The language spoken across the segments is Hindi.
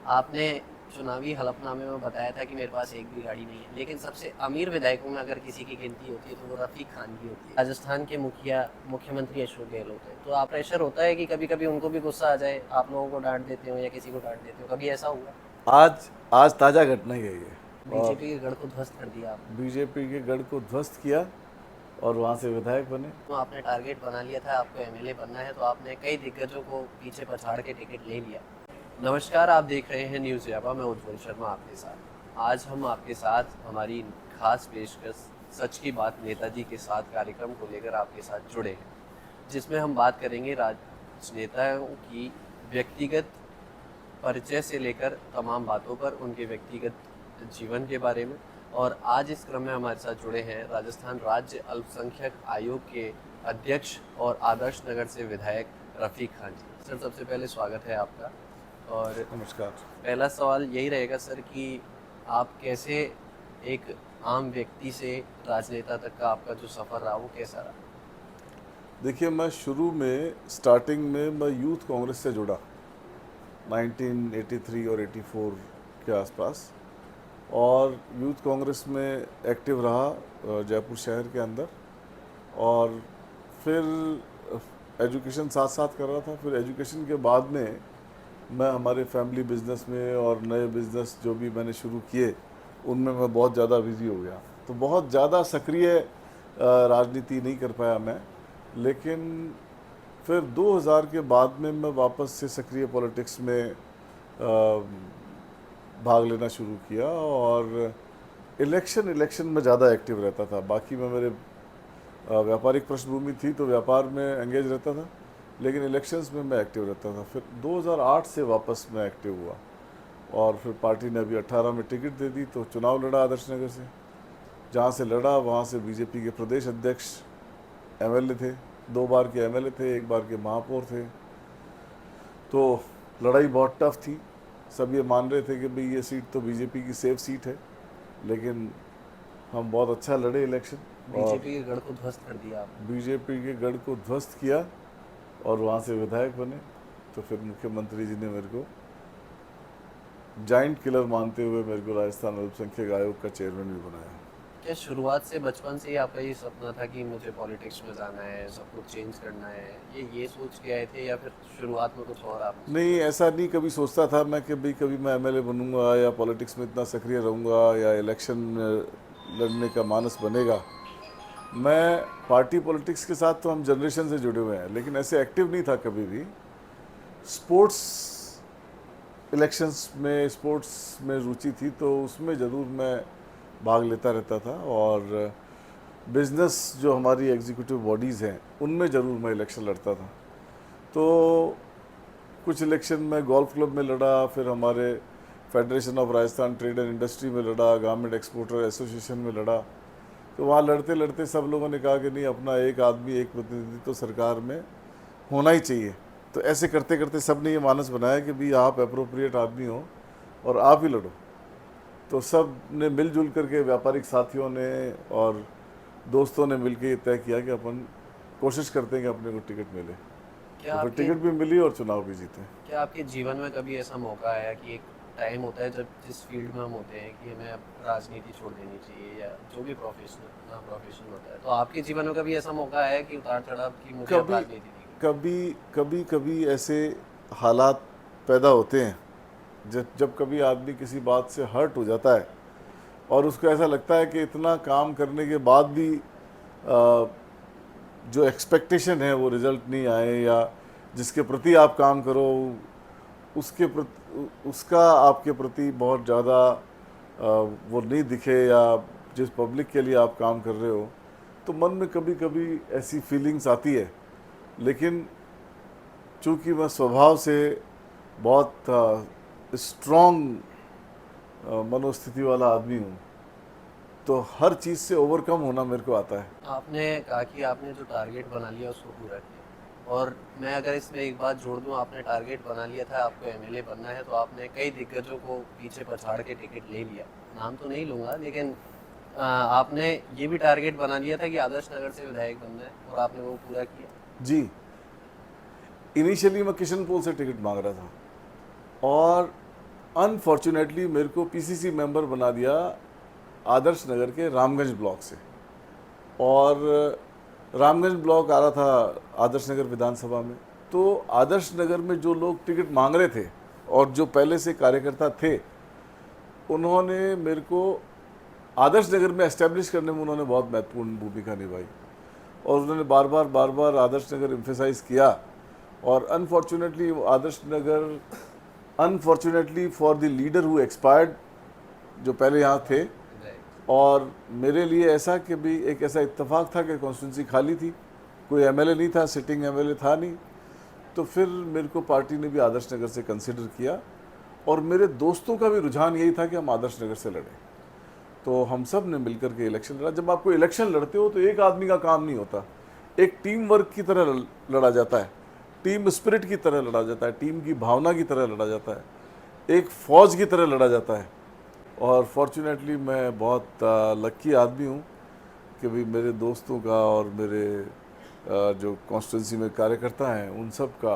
आपने चुनावी हलफनामे में बताया था कि मेरे पास एक भी गाड़ी नहीं है, लेकिन सबसे अमीर विधायकों में अगर किसी की गिनती होती है तो वो रफ़ीक खान की होती है। राजस्थान के मुख्यमंत्री अशोक गहलोत है, तो आप प्रेशर होता है कि कभी कभी उनको भी गुस्सा आ जाए, आप लोगों को डांट देते हो या किसी को डांट देते हो, कभी ऐसा हुआ? आज आज ताज़ा घटना ही है ये। और बीजेपी के गढ़ को ध्वस्त कर दिया आपने। बीजेपी के गढ़ को ध्वस्त किया और वहाँ से विधायक बने। तो आपने टारगेट बना लिया था, आपको एमएलए बनना है, तो आपने कई दिग्गजों को पीछे पछाड़ के टिकट ले लिया। नमस्कार, आप देख रहे हैं न्यूज़ याबा, मैं उज्जवल शर्मा आपके साथ। आज हम आपके साथ हमारी खास पेशकश सच की बात नेताजी के साथ कार्यक्रम को लेकर आपके साथ जुड़े हैं, जिसमें हम बात करेंगे राजनेताओं की व्यक्तिगत परिचय से लेकर तमाम बातों पर, उनके व्यक्तिगत जीवन के बारे में। और आज इस क्रम में हमारे साथ जुड़े हैं राजस्थान राज्य अल्पसंख्यक आयोग के अध्यक्ष और आदर्श नगर से विधायक रफ़ीक खान जी। सर, सबसे पहले स्वागत है आपका। और नमस्कार। पहला सवाल यही रहेगा सर कि आप कैसे एक आम व्यक्ति से राजनेता तक का आपका जो सफ़र रहा वो कैसा रहा? देखिए, मैं शुरू में स्टार्टिंग में मैं यूथ कांग्रेस से जुड़ा 1983 और 84 के आसपास, और यूथ कांग्रेस में एक्टिव रहा जयपुर शहर के अंदर। और फिर एजुकेशन साथ साथ कर रहा था। फिर एजुकेशन के बाद में मैं हमारे फैमिली बिजनेस में और नए बिजनेस जो भी मैंने शुरू किए उनमें मैं बहुत ज़्यादा बिजी हो गया, तो बहुत ज़्यादा सक्रिय राजनीति नहीं कर पाया मैं। लेकिन फिर 2000 के बाद में मैं वापस से सक्रिय पॉलिटिक्स में भाग लेना शुरू किया, और इलेक्शन में ज़्यादा एक्टिव रहता था। बाकी मैं मेरे व्यापारिक पृष्ठभूमि थी तो व्यापार में एंगेज रहता था, लेकिन इलेक्शंस में मैं एक्टिव रहता था। फिर 2008 से वापस मैं एक्टिव हुआ, और फिर पार्टी ने अभी 18 में टिकट दे दी तो चुनाव लड़ा आदर्श नगर से। जहाँ से लड़ा वहाँ से बीजेपी के प्रदेश अध्यक्ष एमएलए थे, 2 बार के एमएलए थे, 1 बार के महापौर थे। तो लड़ाई बहुत टफ थी। सब ये मान रहे थे कि भाई ये सीट तो बीजेपी की सेफ सीट है, लेकिन हम बहुत अच्छा लड़े इलेक्शन और बीजेपी के गढ़ को ध्वस्त कर दिया आपने। बीजेपी के गढ़ को ध्वस्त किया और वहाँ से विधायक बने। तो फिर मुख्यमंत्री जी ने मेरे को जाइंट किलर मानते हुए मेरे को राजस्थान अल्पसंख्यक आयोग का चेयरमैन भी बनाया। क्या शुरुआत से बचपन से ही आपका ये सपना था कि मुझे पॉलिटिक्स में जाना है, सब कुछ चेंज करना है, ये सोच के आए थे या फिर शुरुआत में कुछ और आपने नहीं, सोचा था? ऐसा नहीं कभी सोचता था मैं कि भाई कभी मैं एमएलए बनूंगा या पॉलिटिक्स में इतना सक्रिय रहूंगा या इलेक्शन लड़ने का मानस बनेगा। मैं पार्टी पॉलिटिक्स के साथ तो हम जनरेशन से जुड़े हुए हैं, लेकिन ऐसे एक्टिव नहीं था कभी भी। स्पोर्ट्स इलेक्शंस में, स्पोर्ट्स में रुचि थी तो उसमें ज़रूर मैं भाग लेता रहता था। और बिजनेस जो हमारी एग्जीक्यूटिव बॉडीज़ हैं उनमें ज़रूर मैं इलेक्शन लड़ता था। तो कुछ इलेक्शन में गोल्फ क्लब में लड़ा, फिर हमारे federation of Rajasthan trade and industry में लड़ा, गवर्नमेंट एक्सपोर्टर एसोसिएशन में लड़ा। तो वहाँ लड़ते लड़ते सब लोगों ने कहा कि नहीं, अपना एक आदमी एक प्रतिनिधि तो सरकार में होना ही चाहिए। तो ऐसे करते करते सब ने ये मानस बनाया कि भाई आप अप्रोप्रिएट आदमी हो और आप ही लड़ो। तो सब ने मिलजुल करके, व्यापारिक साथियों ने और दोस्तों ने मिलकर ये तय किया कि अपन कोशिश करते हैं कि अपने को टिकट मिले। क्या तो फिर आपके टिकट भी मिली और चुनाव भी जीते। क्या आपके जीवन में कभी ऐसा मौका आया कि एक टाइम होता है जब जिस फील्ड में हम होते हैं कि हमें अब राजनीति छोड़ देनी चाहिए या जो भी प्रोफेशन होता है, तो आपके जीवन में कभी ऐसा मौका आया कि उतार चढ़ाव कि मुझे अब कभी राजनीति नहीं करनी? कभी ऐसे हालात पैदा होते हैं जब जब कभी आदमी किसी बात से हर्ट हो जाता है और उसको ऐसा लगता है कि इतना काम करने के बाद भी जो एक्सपेक्टेशन है वो रिजल्ट नहीं आए, या जिसके प्रति आप काम करो उसका आपके प्रति बहुत ज़्यादा वो नहीं दिखे, या जिस पब्लिक के लिए आप काम कर रहे हो, तो मन में कभी कभी ऐसी फीलिंग्स आती है। लेकिन चूँकि मैं स्वभाव से बहुत स्ट्रॉन्ग मनोस्थिति वाला आदमी हूँ, तो हर चीज़ से ओवरकम होना मेरे को आता है। आपने कहा कि आपने जो टारगेट बना लिया उसको पूरा किया, और मैं अगर इसमें एक बात जोड़ दूं, आपने टारगेट बना लिया था आपको एमएलए बनना है, तो आपने कई दिग्गजों को पीछे पछाड़ के टिकट ले लिया। नाम तो नहीं लूंगा, लेकिन आपने ये भी टारगेट बना लिया था कि आदर्श नगर से विधायक बनना है, और आपने वो पूरा किया। जी, इनिशियली मैं किशनपोल से टिकट मांग रहा था, और अनफॉर्चुनेटली मेरे को पीसीसी मेंबर बना दिया आदर्श नगर के रामगंज ब्लॉक से, और रामगंज ब्लॉक आ रहा था आदर्श नगर विधानसभा में। तो आदर्श नगर में जो लोग टिकट मांग रहे थे और जो पहले से कार्यकर्ता थे, उन्होंने मेरे को आदर्श नगर में एस्टेब्लिश करने में उन्होंने बहुत महत्वपूर्ण भूमिका निभाई, और उन्होंने बार बार आदर्श नगर एम्फेसाइज किया। और unfortunately Adarsh Nagar, unfortunately for the leader who expired, जो पहले यहाँ थे, और मेरे लिए ऐसा कि भी एक ऐसा इत्तेफाक था कि कॉन्स्टिट्यूंसी खाली थी, कोई एमएलए नहीं था, सिटिंग एमएलए था नहीं। तो फिर मेरे को पार्टी ने भी आदर्श नगर से कंसिडर किया, और मेरे दोस्तों का भी रुझान यही था कि हम आदर्श नगर से लड़ें। तो हम सब ने मिलकर के इलेक्शन लड़ा। जब आपको इलेक्शन लड़ते हो तो एक आदमी का काम नहीं होता, एक टीम वर्क की तरह लड़ा जाता है, टीम स्पिरिट की तरह लड़ा जाता है, टीम की भावना की तरह लड़ा जाता है, एक फौज की तरह लड़ा जाता है। और फॉर्चुनेटली मैं बहुत लक्की आदमी हूँ कि भाई मेरे दोस्तों का और मेरे जो कॉन्स्टिट्यूंसी में कार्यकर्ता हैं उन सब का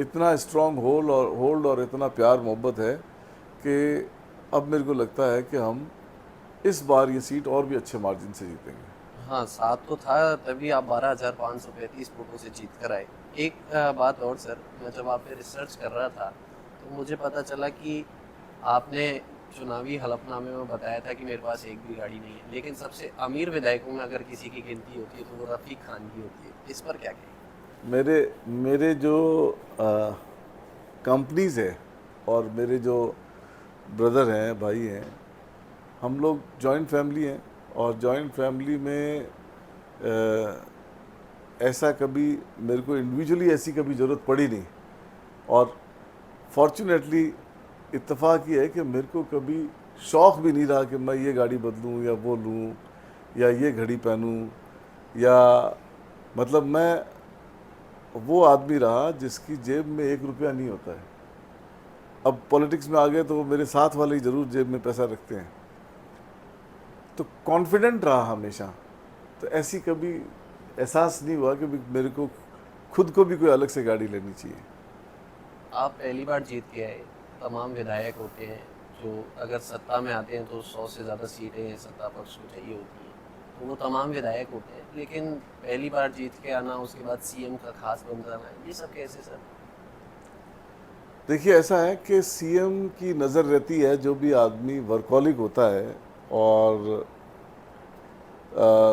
इतना स्ट्रॉन्ग होल्ड और इतना प्यार मोहब्बत है कि अब मेरे को लगता है कि हम इस बार ये सीट और भी अच्छे मार्जिन से जीतेंगे। हाँ, साथ तो था, तभी आप 12,535 वोटों से जीत कर आए। एक बात और सर, मैं जब आप पे रिसर्च कर रहा था तो मुझे पता चला कि आपने चुनावी हलफनामे में बताया था कि मेरे पास एक भी गाड़ी नहीं है, लेकिन सबसे अमीर विधायकों में अगर किसी की गिनती होती है तो वो रफ़ीक खान की होती है। इस पर क्या कहें? मेरे जो कंपनीज है और मेरे जो ब्रदर हैं, भाई हैं, हम लोग जॉइंट फैमिली हैं, और जॉइंट फैमिली में ऐसा कभी मेरे को इंडिविजुअली ऐसी कभी ज़रूरत पड़ी नहीं। और फॉर्चुनेटली इत्तेफाक ये है कि मेरे को कभी शौक़ भी नहीं रहा कि मैं ये गाड़ी बदलूं या वो लूं या ये घड़ी पहनूं, या मतलब मैं वो आदमी रहा जिसकी जेब में 1 रुपया नहीं होता है। अब पॉलिटिक्स में आ गए तो वो मेरे साथ वाले ही ज़रूर जेब में पैसा रखते हैं। तो कॉन्फिडेंट रहा हमेशा, तो ऐसी कभी एहसास नहीं हुआ कि मेरे को खुद को भी कोई अलग से गाड़ी लेनी चाहिए। आप पहली बार जीत के आए, तमाम विधायक होते हैं जो अगर सत्ता में आते हैं तो 100 से ज़्यादा सीटें सत्ता पक्ष को चाहिए होती हैं, तो वो तमाम विधायक होते हैं, लेकिन पहली बार जीत के आना, उसके बाद सीएम का खास बन जाना, ये सब कैसे सर? देखिए, ऐसा है कि सीएम की नज़र रहती है जो भी आदमी वर्कहॉलिक होता है, और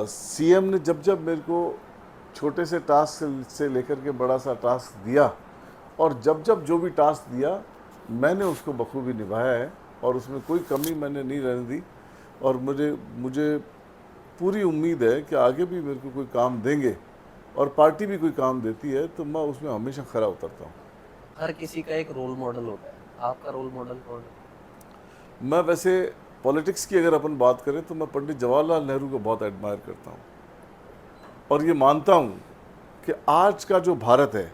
सीएम ने जब मेरे को छोटे से टास्क से लेकर के बड़ा सा टास्क दिया, और जब जो भी टास्क दिया मैंने उसको बखूबी निभाया है, और उसमें कोई कमी मैंने नहीं रहने दी। और मुझे पूरी उम्मीद है कि आगे भी मेरे को कोई काम देंगे, और पार्टी भी कोई काम देती है तो मैं उसमें हमेशा खरा उतरता हूँ। हर किसी का एक रोल मॉडल होता है, आपका रोल मॉडल कौन है? मैं वैसे पॉलिटिक्स की अगर अपन बात करें तो मैं पंडित जवाहरलाल नेहरू को बहुत एडमायर करता हूँ, और ये मानता हूँ कि आज का जो भारत है,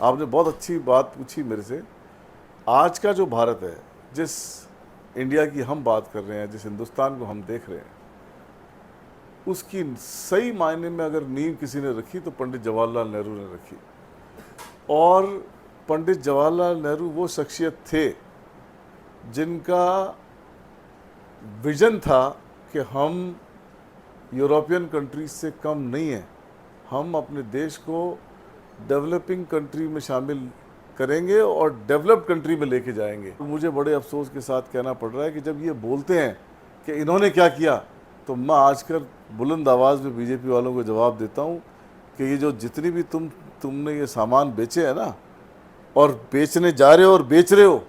आपने बहुत अच्छी बात पूछी मेरे से, आज का जो भारत है, जिस इंडिया की हम बात कर रहे हैं, जिस हिंदुस्तान को हम देख रहे हैं, उसकी सही मायने में अगर नींव किसी ने रखी तो पंडित जवाहरलाल नेहरू ने रखी। और पंडित जवाहरलाल नेहरू वो शख्सियत थे जिनका विजन था कि हम यूरोपियन कंट्रीज से कम नहीं हैं, हम अपने देश को डेवलपिंग कंट्री में शामिल करेंगे और डेवलप्ड कंट्री में लेके जाएंगे। तो मुझे बड़े अफसोस के साथ कहना पड़ रहा है कि जब ये बोलते हैं कि इन्होंने क्या किया, तो मैं आजकल बुलंद आवाज़ में बीजेपी वालों को जवाब देता हूँ कि ये जो जितनी भी तुमने ये सामान बेचे हैं ना, और बेचने जा रहे हो और बेच रहे हो,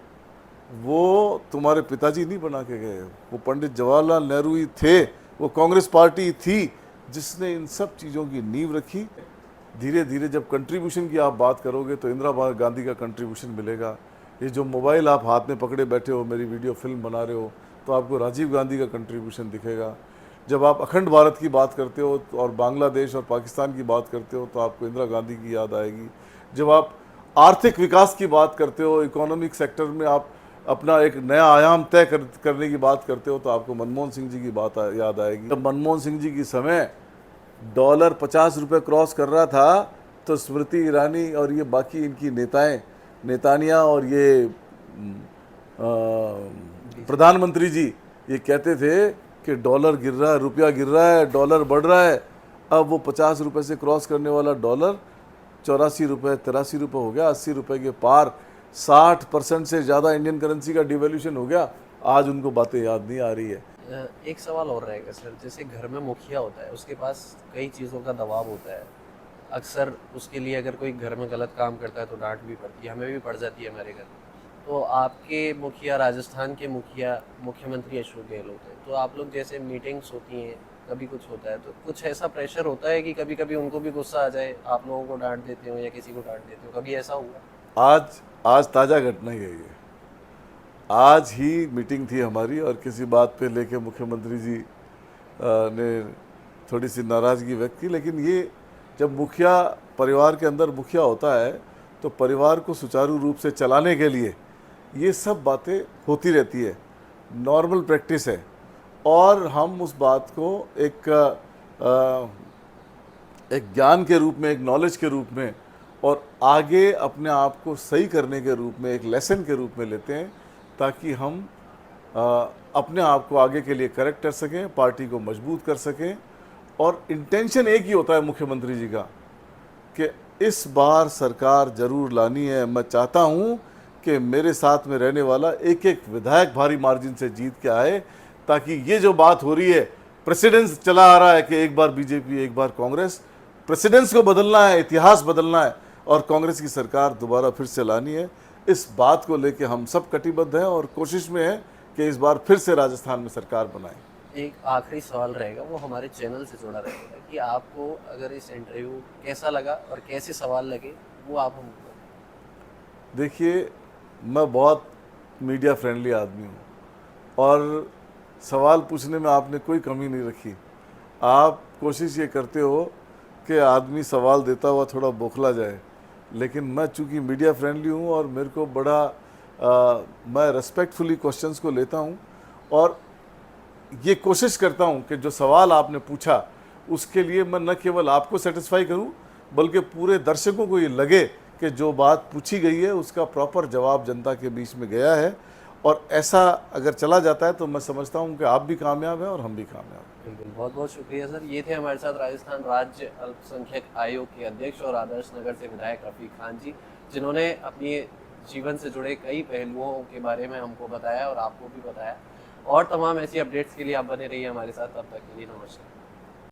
वो तुम्हारे पिताजी नहीं बना के गए, वो पंडित जवाहरलाल नेहरू ही थे, वो कांग्रेस पार्टी थी जिसने इन सब चीज़ों की नींव रखी। धीरे धीरे जब कंट्रीब्यूशन की आप बात करोगे तो इंदिरा गांधी का कंट्रीब्यूशन मिलेगा। ये जो मोबाइल आप हाथ में पकड़े बैठे हो, मेरी वीडियो फिल्म बना रहे हो, तो आपको राजीव गांधी का कंट्रीब्यूशन दिखेगा। जब आप अखंड भारत की बात करते हो और बांग्लादेश और पाकिस्तान की बात करते हो तो आपको इंदिरा गांधी की याद आएगी। जब आप आर्थिक विकास की बात करते हो, इकोनॉमिक सेक्टर में आप अपना एक नया आयाम तय करने की बात करते हो, तो आपको मनमोहन सिंह जी की बात याद आएगी। जब मनमोहन सिंह जी के समय डॉलर 50 रुपये क्रॉस कर रहा था, तो स्मृति ईरानी और ये बाकी इनकी नेतानियाँ और ये प्रधानमंत्री जी ये कहते थे कि डॉलर गिर रहा है, रुपया गिर रहा है, डॉलर बढ़ रहा है। अब वो 50 रुपए से क्रॉस करने वाला डॉलर 84 रुपये 83 रुपये हो गया, 80 रुपये के पार। 60% से ज़्यादा इंडियन करेंसी का डिवैल्यूशन हो गया। आज उनको बातें याद नहीं आ रही है। एक सवाल और रहेगा सर, जैसे घर में मुखिया होता है, उसके पास कई चीज़ों का दबाव होता है। अक्सर उसके लिए अगर कोई घर में गलत काम करता है तो डांट भी पड़ती है, हमें भी पड़ जाती है हमारे घर। तो आपके मुखिया, राजस्थान के मुखिया मुख्यमंत्री अशोक गहलोत है, तो आप लोग जैसे मीटिंग्स होती हैं, कभी कुछ होता है तो कुछ ऐसा प्रेशर होता है कि कभी कभी उनको भी गुस्सा आ जाए, आप लोगों को डांट देते हो या किसी को डांट देते हो, कभी ऐसा हुआ? आज ताज़ा घटना यही है। आज ही मीटिंग थी हमारी और किसी बात पे लेके मुख्यमंत्री जी ने थोड़ी सी नाराज़गी व्यक्त की। लेकिन ये जब मुखिया परिवार के अंदर मुखिया होता है तो परिवार को सुचारू रूप से चलाने के लिए ये सब बातें होती रहती है, नॉर्मल प्रैक्टिस है। और हम उस बात को एक ज्ञान के रूप में, एक नॉलेज के रूप में और आगे अपने आप को सही करने के रूप में, एक लेसन के रूप में लेते हैं, ताकि हम अपने आप को आगे के लिए करेक्ट कर सकें, पार्टी को मजबूत कर सकें। और इंटेंशन एक ही होता है मुख्यमंत्री जी का कि इस बार सरकार जरूर लानी है। मैं चाहता हूं कि मेरे साथ में रहने वाला एक एक विधायक भारी मार्जिन से जीत के आए, ताकि ये जो बात हो रही है, प्रेसिडेंस चला आ रहा है कि एक बार बीजेपी एक बार कांग्रेस, प्रेसिडेंस को बदलना है, इतिहास बदलना है और कांग्रेस की सरकार दोबारा फिर से लानी है। इस बात को लेके हम सब कटिबद्ध हैं और कोशिश में हैं कि इस बार फिर से राजस्थान में सरकार बनाएं। एक आखिरी सवाल रहेगा, वो हमारे चैनल से जुड़ा रहेगा कि आपको अगर इस इंटरव्यू कैसा लगा और कैसे सवाल लगे, वो आप हमको। देखिए, मैं बहुत मीडिया फ्रेंडली आदमी हूँ और सवाल पूछने में आपने कोई कमी नहीं रखी। आप कोशिश ये करते हो कि आदमी सवाल देता हुआ थोड़ा बौखला जाए, लेकिन मैं चूँकि मीडिया फ्रेंडली हूँ और मेरे को बड़ा मैं रेस्पेक्टफुली क्वेश्चंस को लेता हूँ और ये कोशिश करता हूँ कि जो सवाल आपने पूछा उसके लिए मैं न केवल आपको सेटिस्फाई करूँ, बल्कि पूरे दर्शकों को ये लगे कि जो बात पूछी गई है उसका प्रॉपर जवाब जनता के बीच में गया है। और ऐसा अगर चला जाता है तो मैं समझता हूँ कि आप भी कामयाब हैं और हम भी कामयाब हैं। बिल्कुल, बहुत बहुत शुक्रिया सर। ये थे हमारे साथ राजस्थान राज्य अल्पसंख्यक आयोग के अध्यक्ष और आदर्श नगर से विधायक रफीक खान जी, जिन्होंने अपनी जीवन से जुड़े कई पहलुओं के बारे में हमको बताया और आपको भी बताया। और तमाम ऐसी अपडेट्स के लिए आप बने रहिए हमारे साथ। तब तक के लिए नमस्कार।